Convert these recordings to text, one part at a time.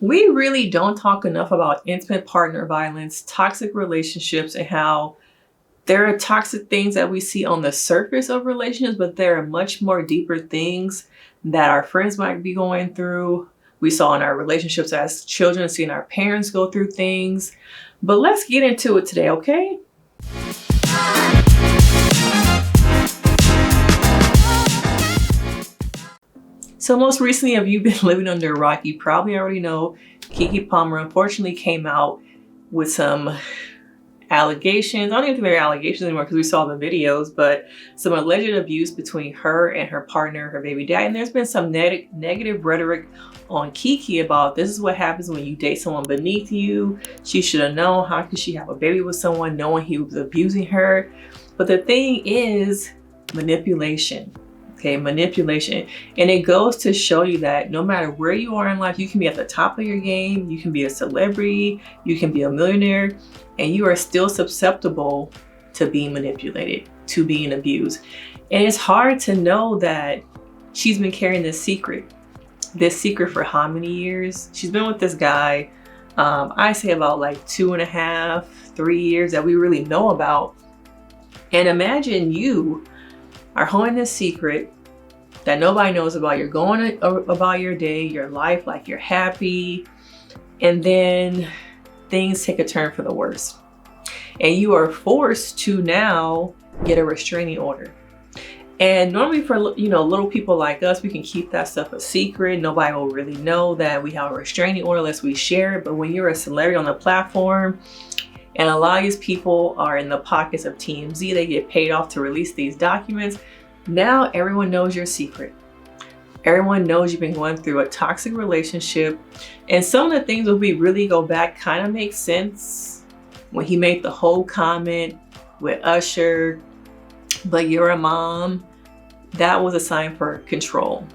We really don't talk enough about intimate partner violence, toxic relationships, and how there are toxic things that we see on the surface of relationships, but there are much more deeper things that our friends might be going through. We saw in our relationships as children, seeing our parents go through things. But let's get into it today, okay? So most recently, if you've been living under a rock, you probably already know Keke Palmer unfortunately came out with some allegations. I don't even think they're allegations anymore because we saw the videos, but some alleged abuse between her and her partner, her baby dad. And there's been some negative rhetoric on Keke about this is what happens when you date someone beneath you. She should have known. How could she have a baby with someone knowing he was abusing her? But the thing is manipulation. Okay, manipulation. And it goes to show you that no matter where you are in life, you can be at the top of your game, you can be a celebrity, you can be a millionaire, and you are still susceptible to being manipulated, to being abused. And it's hard to know that she's been carrying this secret for how many years? She's been with this guy, I say about like 2.5, 3 years that we really know about. And imagine you are holding this secret that nobody knows about. You're going about your day, your life, like you're happy, and then things take a turn for the worse. And you are forced to now get a restraining order. And normally for little people like us, we can keep that stuff a secret. Nobody will really know that we have a restraining order unless we share it. But when you're a celebrity on the platform, and a lot of these people are in the pockets of TMZ, they get paid off to release these documents. Now everyone knows your secret. Everyone knows you've been going through a toxic relationship. And some of the things, when we really go back, kind of make sense. When he made the whole comment with Usher, but you're a mom, that was a sign for control.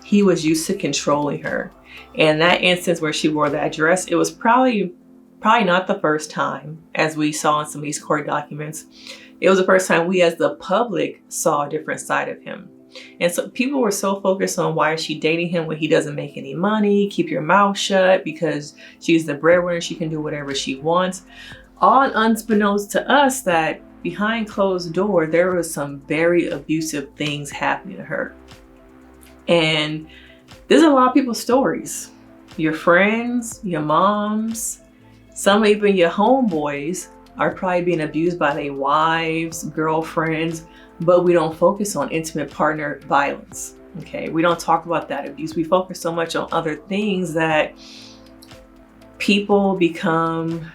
He was used to controlling her. And that instance where she wore that dress, it was probably not the first time, as we saw in some of these court documents. It was the first time we as the public saw a different side of him. And so people were so focused on, why is she dating him when he doesn't make any money? Keep your mouth shut, because she's the breadwinner, she can do whatever she wants. All unbeknownst to us that behind closed door, there was some very abusive things happening to her. And there's a lot of people's stories. Your friends, your moms, some even your homeboys are probably being abused by their wives, girlfriends, but we don't focus on intimate partner violence. Okay, we don't talk about that abuse. We focus so much on other things that people become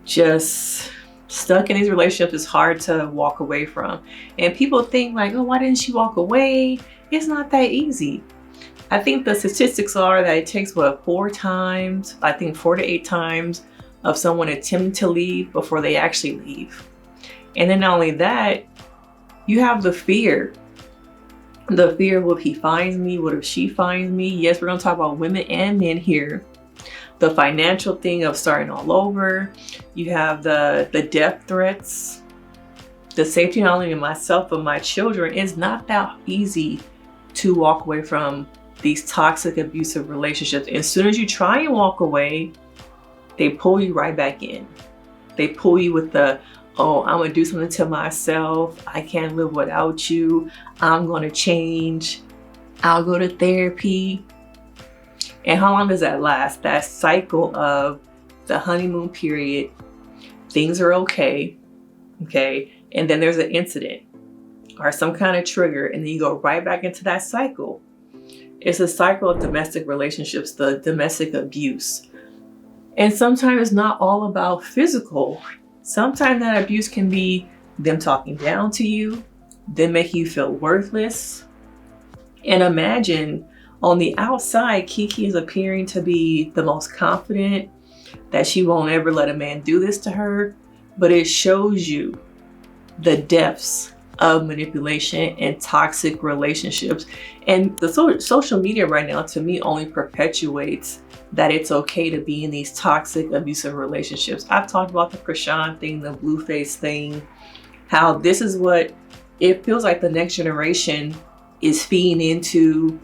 just stuck in these relationships. It's hard to walk away from. And people think like, oh, why didn't she walk away? It's not that easy. I think the statistics are that it takes 4 times, I think 4 to 8 times of someone attempting to leave before they actually leave. And then not only that, you have the fear. The fear of, what if he finds me? What if she finds me? Yes, we're gonna talk about women and men here. The financial thing of starting all over. You have the death threats. The safety not only of myself but my children. It's not that easy to walk away from these toxic, abusive relationships. And as soon as you try and walk away, they pull you right back in. They pull you with the, oh, I'm gonna do something to myself. I can't live without you. I'm gonna change. I'll go to therapy. And how long does that last? That cycle of the honeymoon period, things are okay, and then there's an incident or some kind of trigger, and then you go right back into that cycle. It's a cycle of domestic relationships, the domestic abuse. And sometimes it's not all about physical. Sometimes that abuse can be them talking down to you, them making you feel worthless. And imagine, on the outside, Keke is appearing to be the most confident, that she won't ever let a man do this to her. But it shows you the depths of manipulation and toxic relationships. And the social media right now, to me, only perpetuates that it's okay to be in these toxic, abusive relationships. I've talked about the Krishan thing, the Blueface thing, how this is what it feels like the next generation is feeding into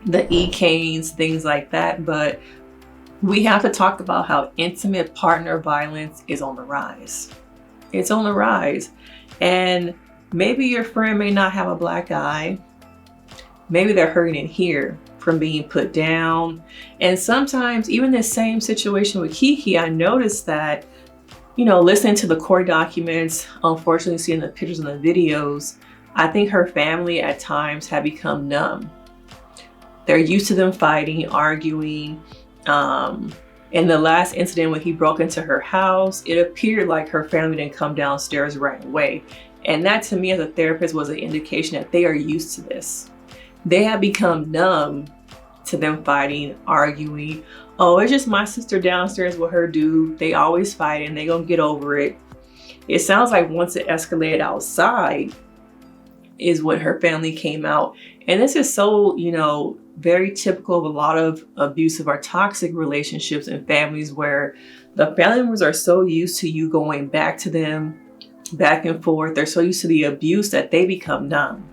the e-canes, things like that. But we have to talk about how intimate partner violence is on the rise. It's on the rise. And maybe your friend may not have a black eye. Maybe they're hurting in here from being put down. And sometimes even the same situation with Keke, I noticed that, you know, listening to the court documents, unfortunately seeing the pictures and the videos, I think her family at times have become numb. They're used to them fighting, arguing. In the last incident when he broke into her house, it appeared like her family didn't come downstairs right away. And that to me as a therapist was an indication that they are used to this. They have become numb to them fighting, arguing. Oh, it's just my sister downstairs with her dude. They always fight and they gonna get over it. It sounds like once it escalated outside is when her family came out. And this is so, you know, very typical of a lot of abusive or toxic relationships and families where the family members are so used to you going back to them, back and forth. They're so used to the abuse that they become numb.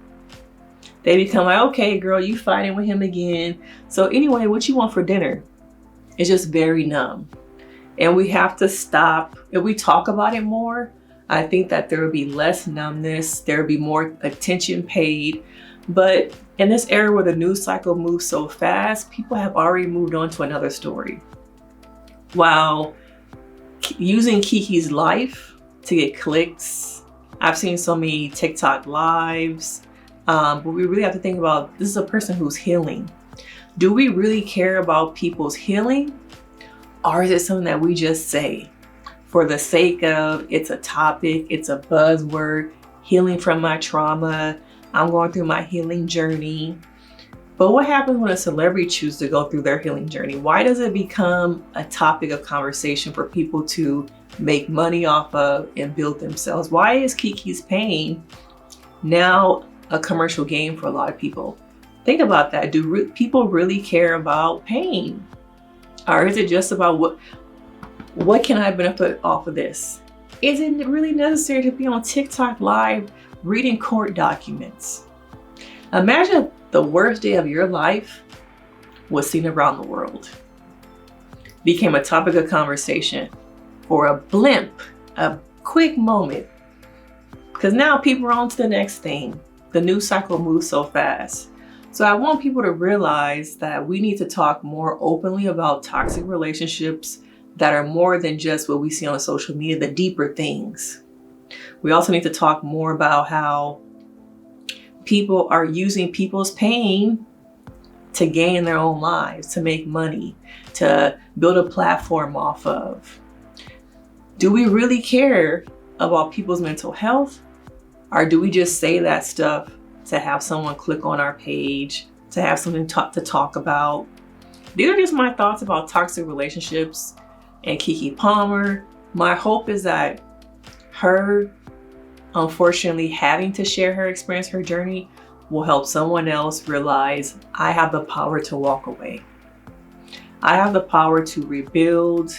They become like, okay, girl, you fighting with him again. So anyway, what you want for dinner? It's just very numb. And we have to stop. If we talk about it more, I think that there would be less numbness. There would be more attention paid. But in this era where the news cycle moves so fast, people have already moved on to another story. While using Keke's life to get clicks, I've seen so many TikTok lives, but we really have to think about, this is a person who's healing. Do we really care about people's healing? Or is it something that we just say for the sake of, it's a topic, it's a buzzword, healing from my trauma, I'm going through my healing journey. But what happens when a celebrity chooses to go through their healing journey? Why does it become a topic of conversation for people to make money off of and build themselves? Why is Keke's pain now a commercial game for a lot of people? Think about that. Do people really care about pain? Or is it just about what can I benefit off of this? Is it really necessary to be on TikTok live reading court documents? Imagine if the worst day of your life was seen around the world, became a topic of conversation for a blimp, a quick moment. Because now people are on to the next thing. The news cycle moves so fast. So I want people to realize that we need to talk more openly about toxic relationships that are more than just what we see on social media, the deeper things. We also need to talk more about how people are using people's pain to gain their own lives, to make money, to build a platform off of. Do we really care about people's mental health? Or do we just say that stuff to have someone click on our page, to have something to talk about? These are just my thoughts about toxic relationships and Keke Palmer. My hope is that her, unfortunately, having to share her experience, her journey, will help someone else realize I have the power to walk away. I have the power to rebuild.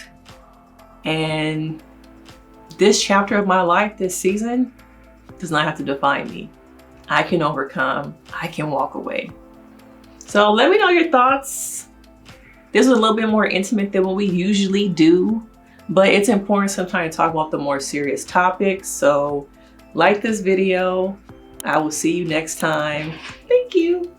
And this chapter of my life, this season, does not have to define me. I can overcome. I can walk away. So let me know your thoughts. This was a little bit more intimate than what we usually do, but it's important sometimes to talk about the more serious topics. So like this video. I will see you next time. Thank you.